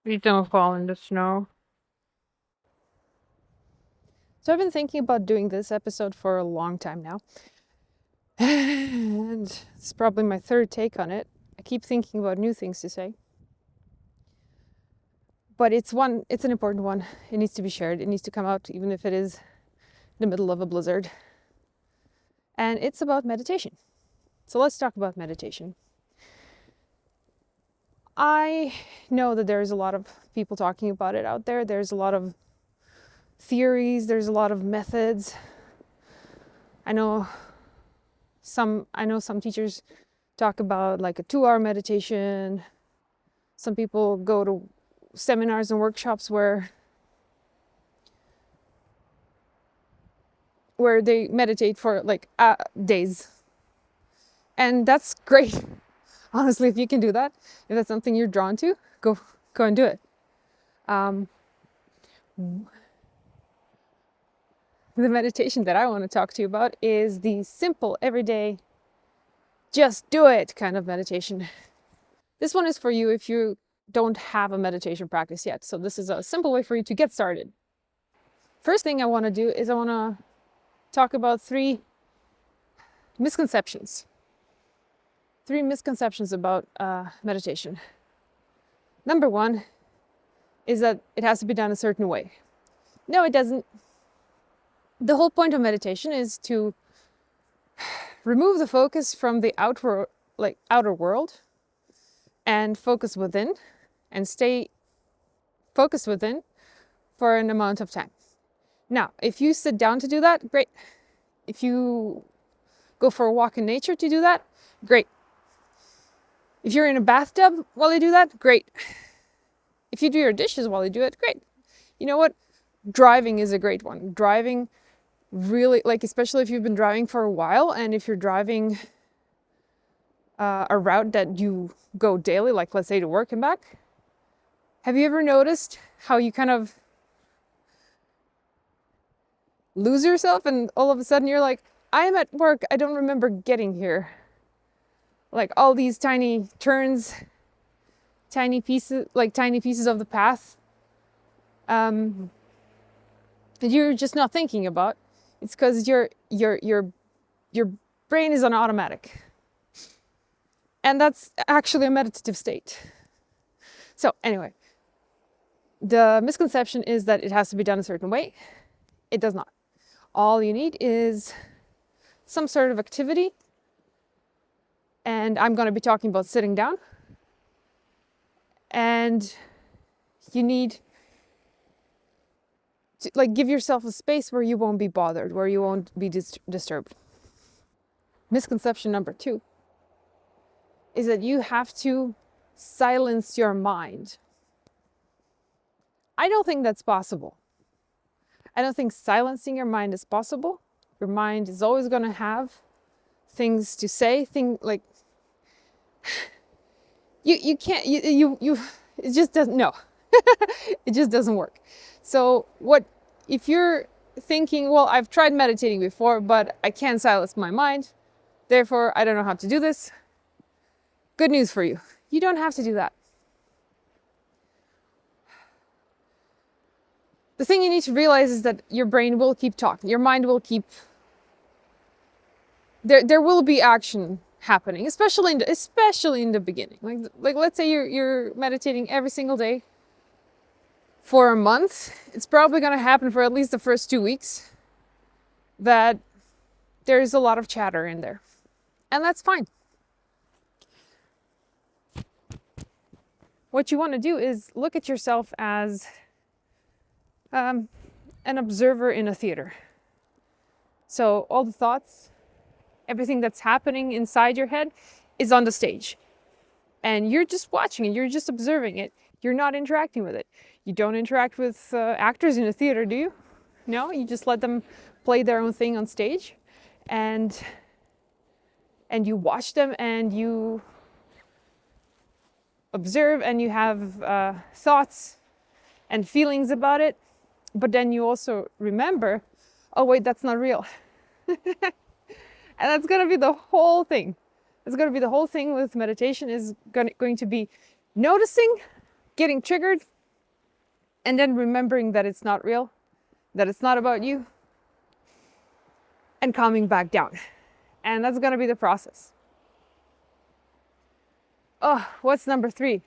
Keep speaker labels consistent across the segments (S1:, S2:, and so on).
S1: Please don't fall in the snow.
S2: So I've been thinking about doing this episode for a long time now. And it's probably my third take on it. I keep thinking about new things to say. But it's an important one. It needs to be shared. It needs to come out even if it is the middle of a blizzard. And it's about meditation. So let's talk about meditation. I know that there's a lot of people talking about it out there. There's a lot of theories, there's a lot of methods. I know some teachers talk about like a 2-hour meditation. Some people go to seminars and workshops where they meditate for like days. And that's great. Honestly, if you can do that, if that's something you're drawn to, go and do it. The meditation that I want to talk to you about is the simple, everyday, just do it kind of meditation. This one is for you if you don't have a meditation practice yet. So this is a simple way for you to get started. First thing I want to do is I want to talk about 3 misconceptions. 3 misconceptions about meditation. Number 1 is that it has to be done a certain way. No, it doesn't. The whole point of meditation is to remove the focus from the outer world and focus within and stay focused within for an amount of time. Now, if you sit down to do that, great. If you go for a walk in nature to do that, great. If you're in a bathtub while you do that, great. If you do your dishes while you do it, great. You know what? Driving is a great one. Driving really, especially if you've been driving for a while and if you're driving a route that you go daily, like let's say to work and back. Have you ever noticed how you kind of lose yourself and all of a sudden you're like, I am at work, I don't remember getting here. Like all these tiny turns, tiny pieces of the path that you're just not thinking about. It's because your brain is on automatic. And that's actually a meditative state. So anyway, the misconception is that it has to be done a certain way. It does not. All you need is some sort of activity. And I'm going to be talking about sitting down. And you need to give yourself a space where you won't be bothered, where you won't be disturbed. Misconception number 2 is that you have to silence your mind. I don't think that's possible. I don't think silencing your mind is possible. Your mind is always going to have things to say, you can't, it just doesn't, no. It just doesn't work. So if you're thinking, well, I've tried meditating before, but I can't silence my mind, therefore I don't know how to do this. Good news for you. You don't have to do that. The thing you need to realize is that your brain will keep talking. Your mind will keep... There will be action happening, especially in the beginning. Like let's say you're meditating every single day for a month. It's probably going to happen for at least the first 2 weeks that there's a lot of chatter in there. And that's fine. What you want to do is look at yourself as an observer in a theater. So all the thoughts, everything that's happening inside your head is on the stage. And you're just watching it, you're just observing it. You're not interacting with it. You don't interact with actors in a theater, do you? No, you just let them play their own thing on stage. And you watch them and you observe and you have thoughts and feelings about it. But then you also remember, oh wait, that's not real. And that's going to be the whole thing. It's going to be the whole thing with meditation is going to be noticing, getting triggered, And then remembering that it's not real, that it's not about you, and calming back down. And that's going to be the process. Oh, what's number 3?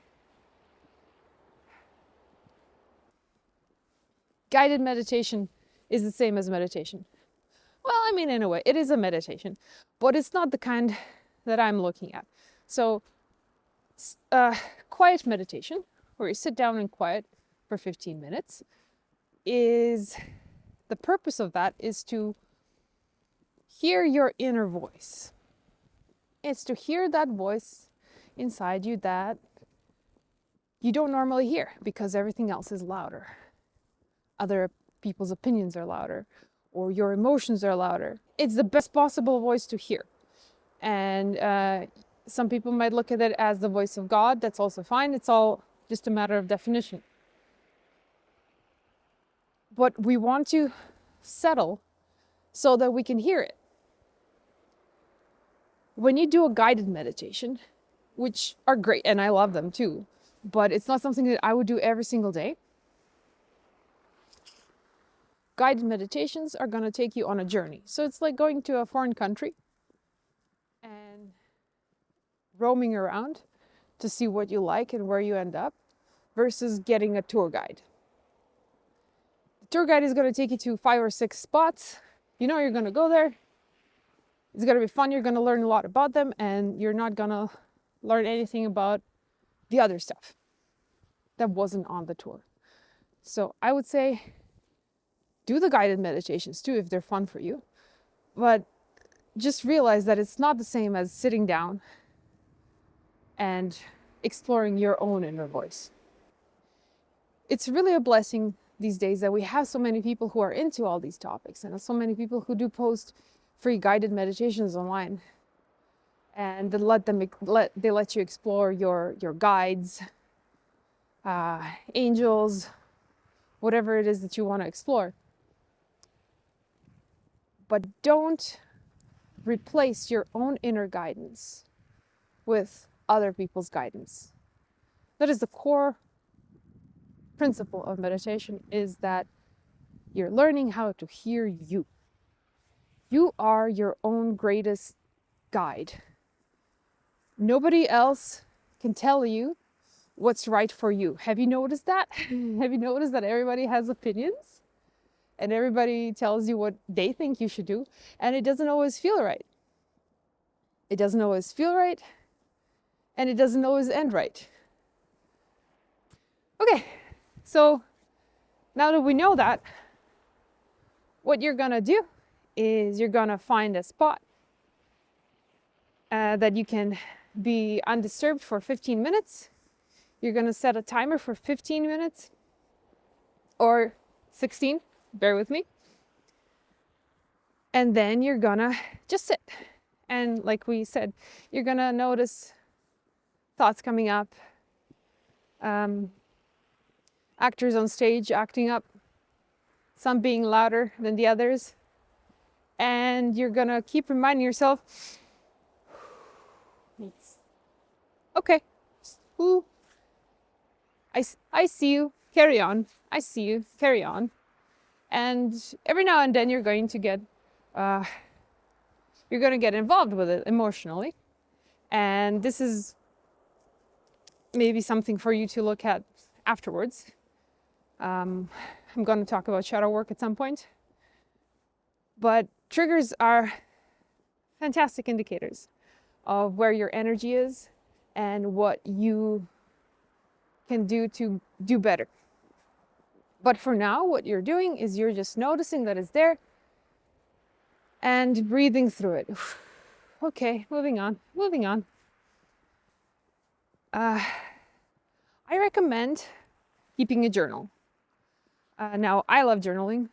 S2: Guided meditation is the same as meditation. Well, I mean, in a way, it is a meditation, but it's not the kind that I'm looking at. So, quiet meditation, where you sit down in quiet for 15 minutes, is the purpose of that is to hear your inner voice. It's to hear that voice inside you that you don't normally hear because everything else is louder. Other people's opinions are louder, or your emotions are louder. It's the best possible voice to hear. And some people might look at it as the voice of God. That's also fine. It's all just a matter of definition. But we want to settle so that we can hear it. When you do a guided meditation, which are great, and I love them too, but it's not something that I would do every single day. Guided meditations are going to take you on a journey. So it's like going to a foreign country and roaming around to see what you like and where you end up versus getting a tour guide. The tour guide is going to take you to 5 or 6 spots. You know you're going to go there. It's going to be fun. You're going to learn a lot about them, and you're not going to learn anything about the other stuff that wasn't on the tour. So I would say do the guided meditations too if they're fun for you. But just realize that it's not the same as sitting down and exploring your own inner voice. It's really a blessing these days that we have so many people who are into all these topics, and so many people who do post free guided meditations online. And they let you explore your guides, angels, whatever it is that you want to explore. But don't replace your own inner guidance with other people's guidance. That is the core principle of meditation, is that you're learning how to hear you. You are your own greatest guide. Nobody else can tell you what's right for you. Have you noticed that? Have you noticed that everybody has opinions? And everybody tells you what they think you should do, and it doesn't always feel right. It doesn't always feel right, and it doesn't always end right. Okay, so now that we know that, what you're gonna do is you're gonna find a spot that you can be undisturbed for 15 minutes. You're gonna set a timer for 15 minutes or 16. Bear with me. And then you're gonna just sit. And like we said, you're gonna notice thoughts coming up, actors on stage acting up, some being louder than the others. And you're gonna keep reminding yourself, okay, ooh, I see you, carry on. I see you, carry on. And every now and then you're going to get involved with it emotionally. And this is maybe something for you to look at afterwards. I'm going to talk about shadow work at some point. But triggers are fantastic indicators of where your energy is and what you can do to do better. But for now, what you're doing is you're just noticing that it's there and breathing through it. Okay, moving on. I recommend keeping a journal. Now, I love journaling.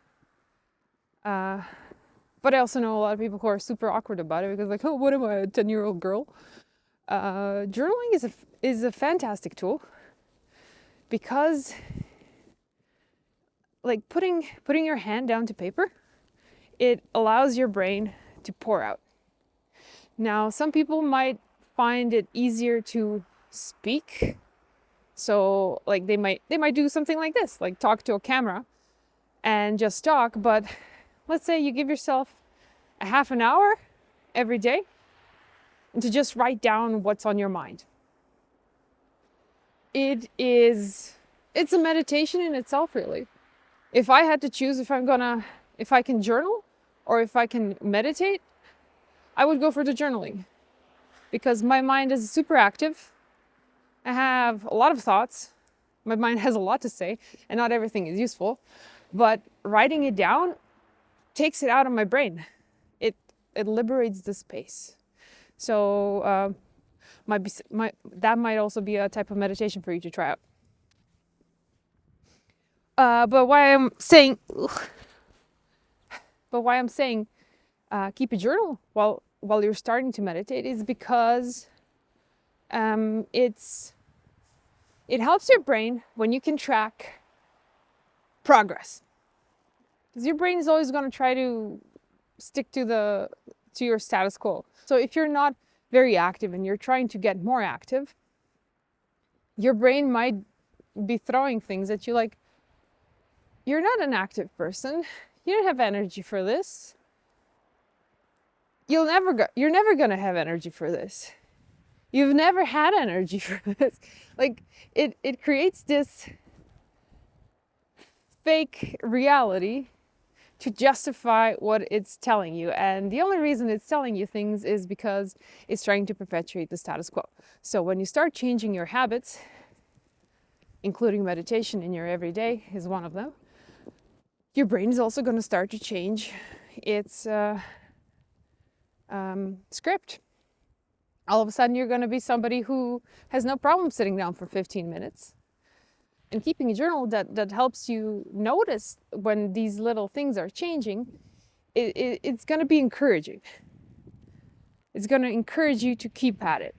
S2: But I also know a lot of people who are super awkward about it because like, oh, what am I, a 10-year-old girl? Journaling is a fantastic tool because like putting your hand down to paper, it allows your brain to pour out. Now, some people might find it easier to speak So like they might do something like this, like talk to a camera and just talk. But let's say you give yourself a half an hour every day to just write down what's on your mind. It's a meditation in itself, really. If I had to choose if I can journal or if I can meditate, I would go for the journaling, because my mind is super active. I have a lot of thoughts. My mind has a lot to say, and not everything is useful. But writing it down takes it out of my brain. It liberates the space. So that might also be a type of meditation for you to try out. But why I'm saying keep a journal while you're starting to meditate is because it helps your brain when you can track progress. Because your brain is always going to try to stick to your status quo. So if you're not very active and you're trying to get more active, your brain might be throwing things at you like, you're not an active person. You don't have energy for this. You're never going to have energy for this. You've never had energy for this. Like it creates this fake reality to justify what it's telling you. And the only reason it's telling you things is because it's trying to perpetuate the status quo. So when you start changing your habits, including meditation in your everyday is one of them, your brain is also going to start to change its script. All of a sudden, you're going to be somebody who has no problem sitting down for 15 minutes. And keeping a journal that helps you notice when these little things are changing, it's going to be encouraging. It's going to encourage you to keep at it.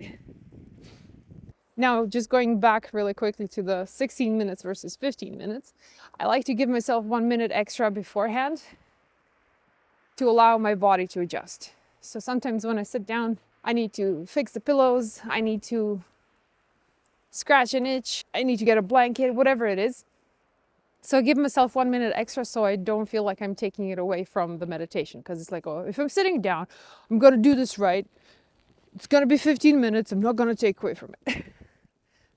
S2: Now, just going back really quickly to the 16 minutes versus 15 minutes, I like to give myself 1 minute extra beforehand to allow my body to adjust. So sometimes when I sit down, I need to fix the pillows, I need to scratch an itch, I need to get a blanket, whatever it is. So I give myself 1 minute extra so I don't feel like I'm taking it away from the meditation. Because it's like, oh, if I'm sitting down, I'm going to do this right. It's going to be 15 minutes. I'm not going to take away from it.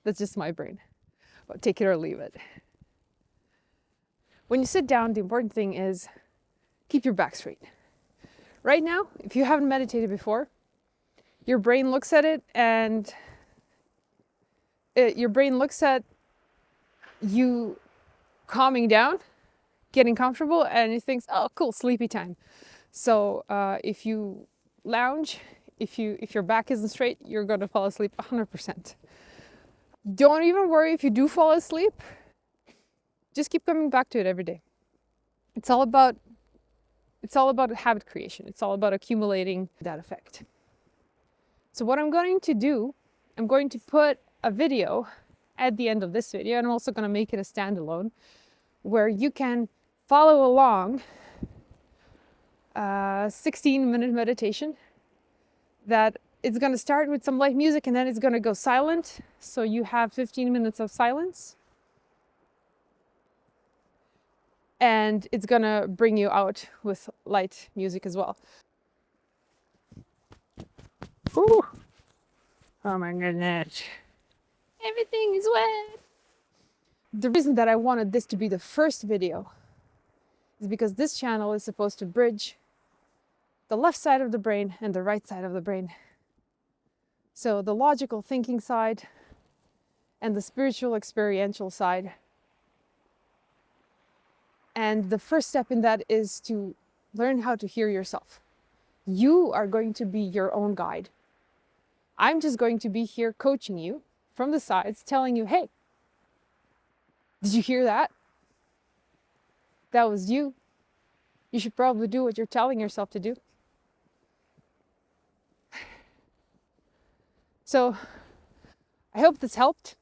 S2: That's just my brain. But take it or leave it. When you sit down, the important thing is keep your back straight. Right now, if you haven't meditated before, your brain looks at it and your brain looks at you calming down, getting comfortable, and it thinks, oh, cool, sleepy time. So if you lounge, if your back isn't straight, you're going to fall asleep 100%. Don't even worry if you do fall asleep. Just keep coming back to it every day. It's all about habit creation. It's all about accumulating that effect. So what I'm going to do, I'm going to put a video at the end of this video, and I'm also going to make it a standalone where you can follow along a 16-minute meditation that it's going to start with some light music and then it's going to go silent. So you have 15 minutes of silence. And it's going to bring you out with light music as well.
S1: Ooh. Oh my goodness.
S2: Everything is wet. The reason that I wanted this to be the first video is because this channel is supposed to bridge the left side of the brain and the right side of the brain. So the logical thinking side and the spiritual experiential side. And the first step in that is to learn how to hear yourself. You are going to be your own guide. I'm just going to be here coaching you from the sides, telling you, hey, did you hear that? That was you. You should probably do what you're telling yourself to do. So I hope this helped.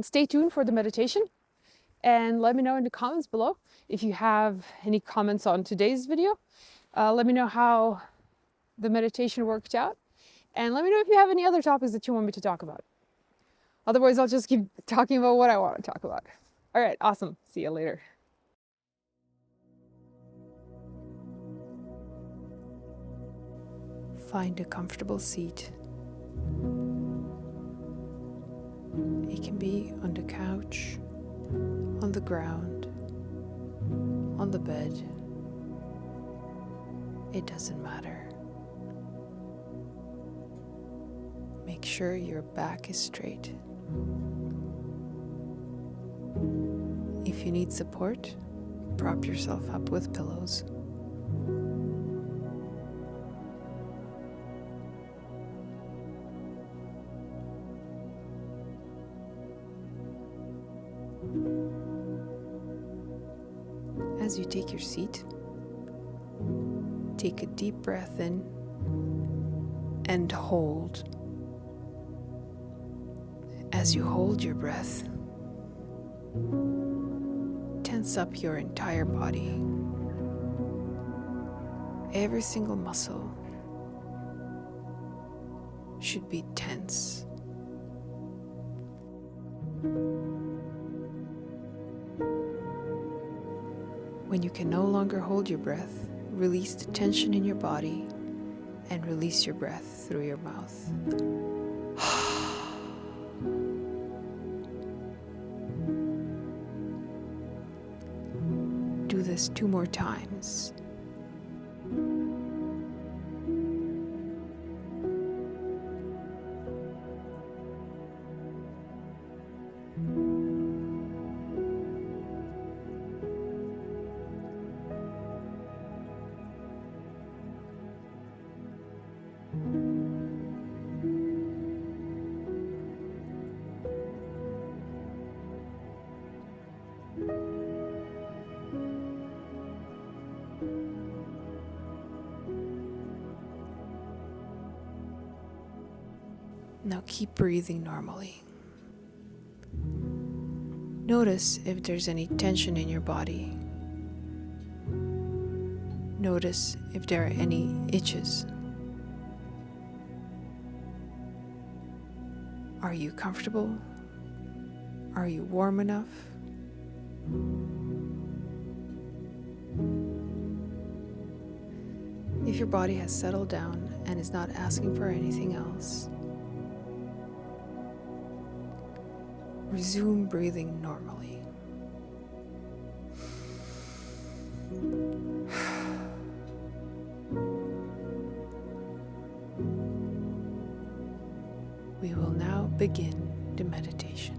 S2: Stay tuned for the meditation and let me know in the comments below if you have any comments on today's video. Let me know how the meditation worked out, and let me know if you have any other topics that you want me to talk about. Otherwise, I'll just keep talking about what I want to talk about. All right, awesome. See you later. Find a comfortable seat. It can be on the couch, on the ground, on the bed. It doesn't matter. Make sure your back is straight. If you need support, prop yourself up with pillows. As you take your seat, take a deep breath in and hold. As you hold your breath, tense up your entire body. Every single muscle should be tense. When you can no longer hold your breath, release the tension in your body and release your breath through your mouth. Do this 2 more times. Now keep breathing normally. Notice if there's any tension in your body. Notice if there are any itches. Are you comfortable? Are you warm enough? If your body has settled down and is not asking for anything else, resume breathing normally. We will now begin the meditation.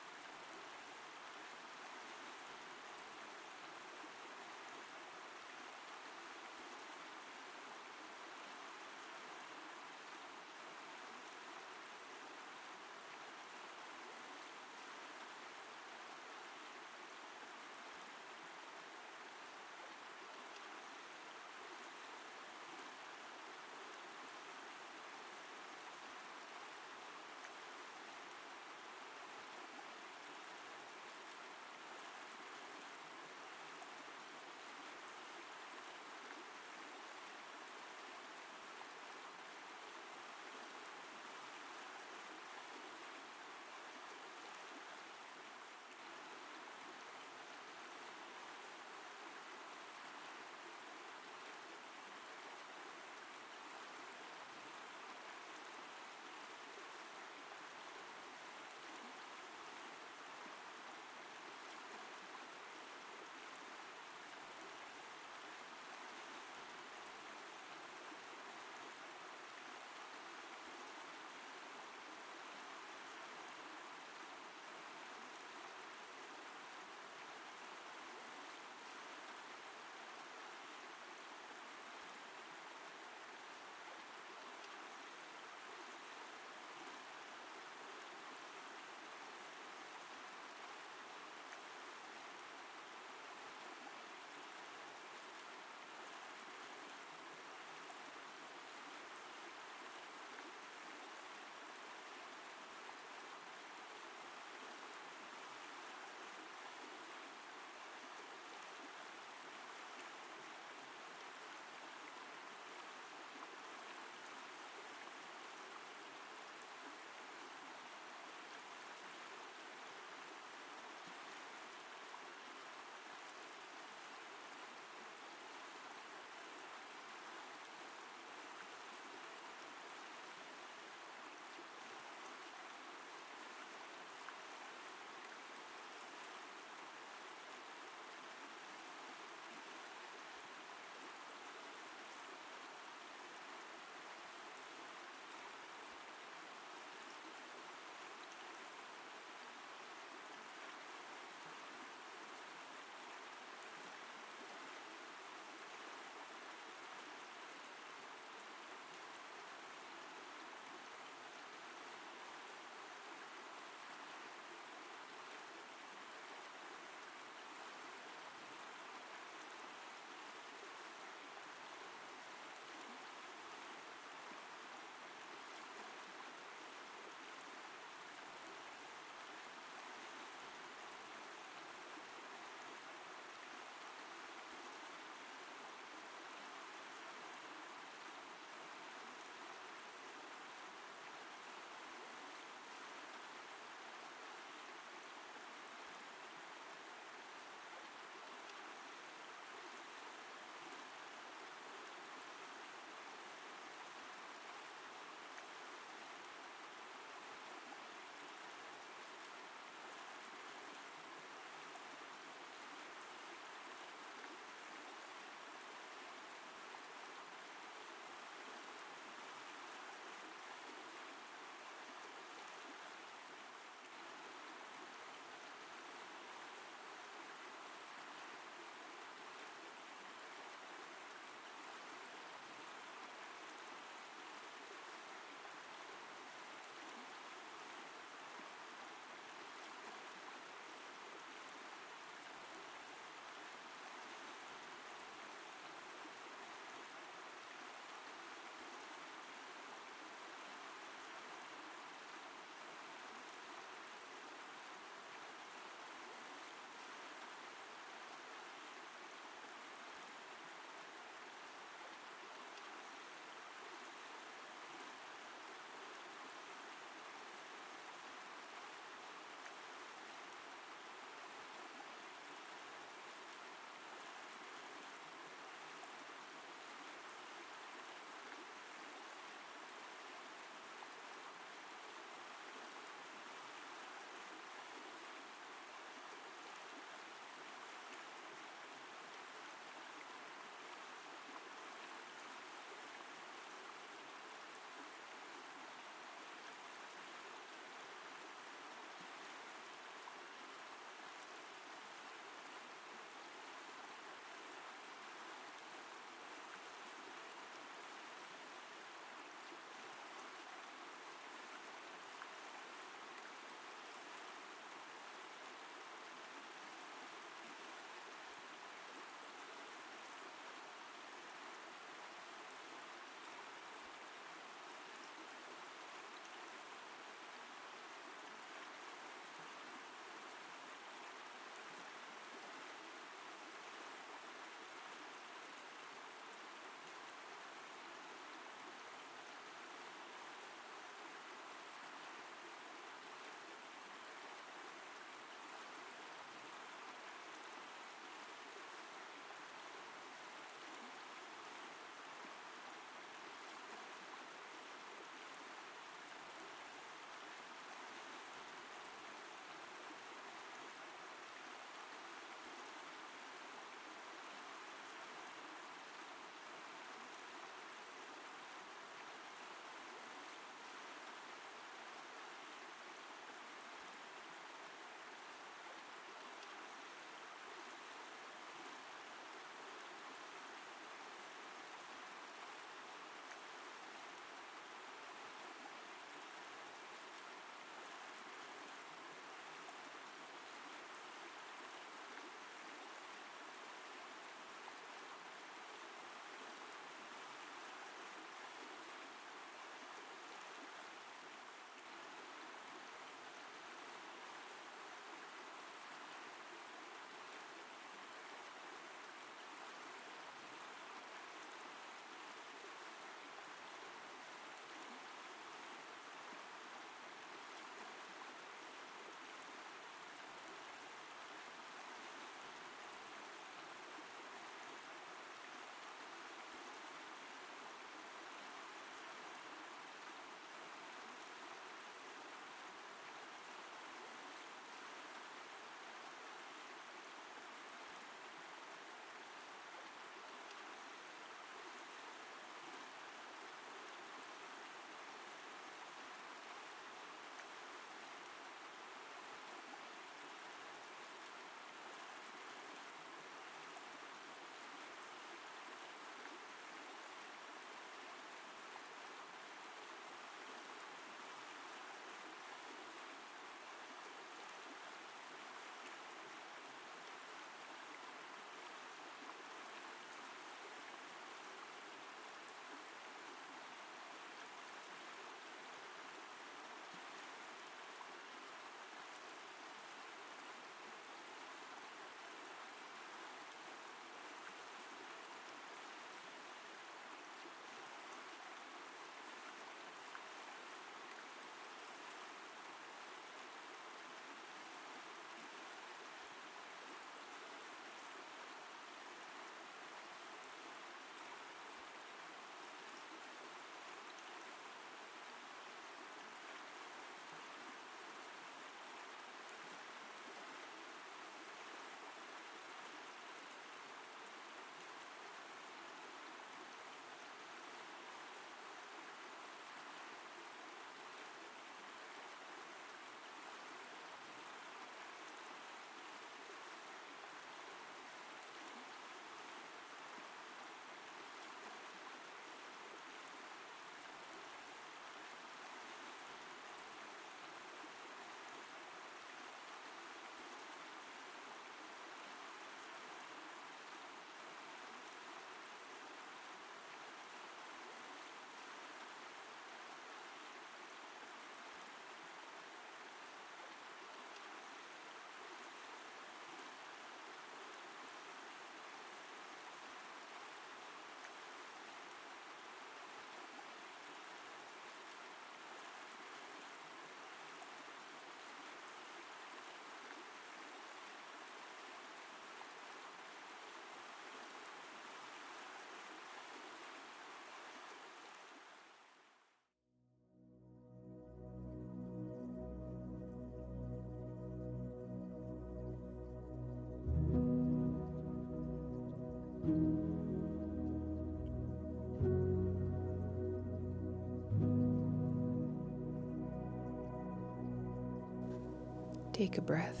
S2: Take a breath.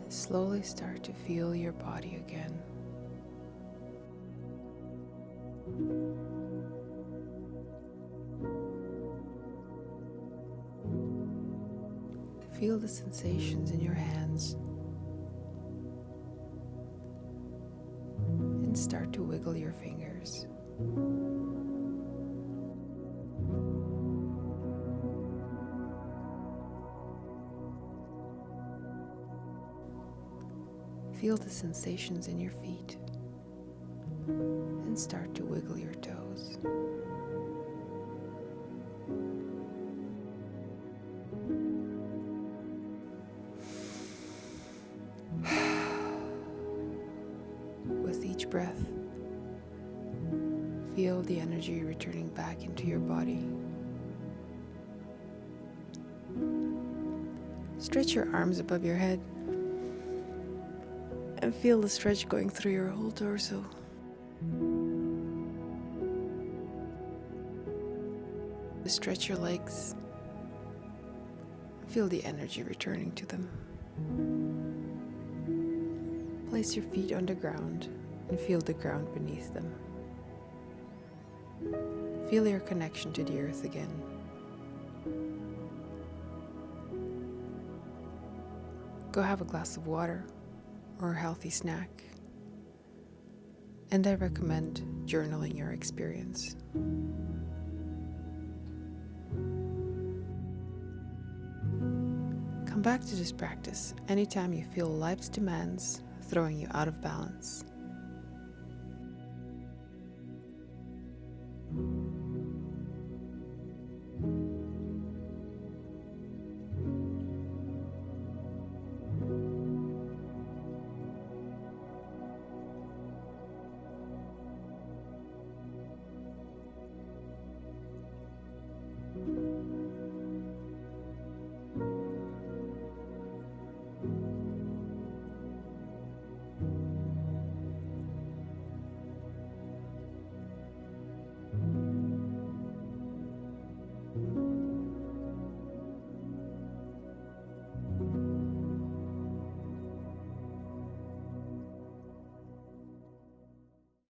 S2: And slowly start to feel your body again. Feel the sensations in your hands and start to wiggle your fingers. Feel the sensations in your feet and start to wiggle your toes. With each breath, feel the energy returning back into your body. Stretch your arms above your head and feel the stretch going through your whole torso. Stretch your legs. Feel the energy returning to them. Place your feet on the ground and feel the ground beneath them. Feel your connection to the earth again. Go have a glass of water or a healthy snack. And I recommend journaling your experience. Come back to this practice anytime you feel life's demands throwing you out of balance.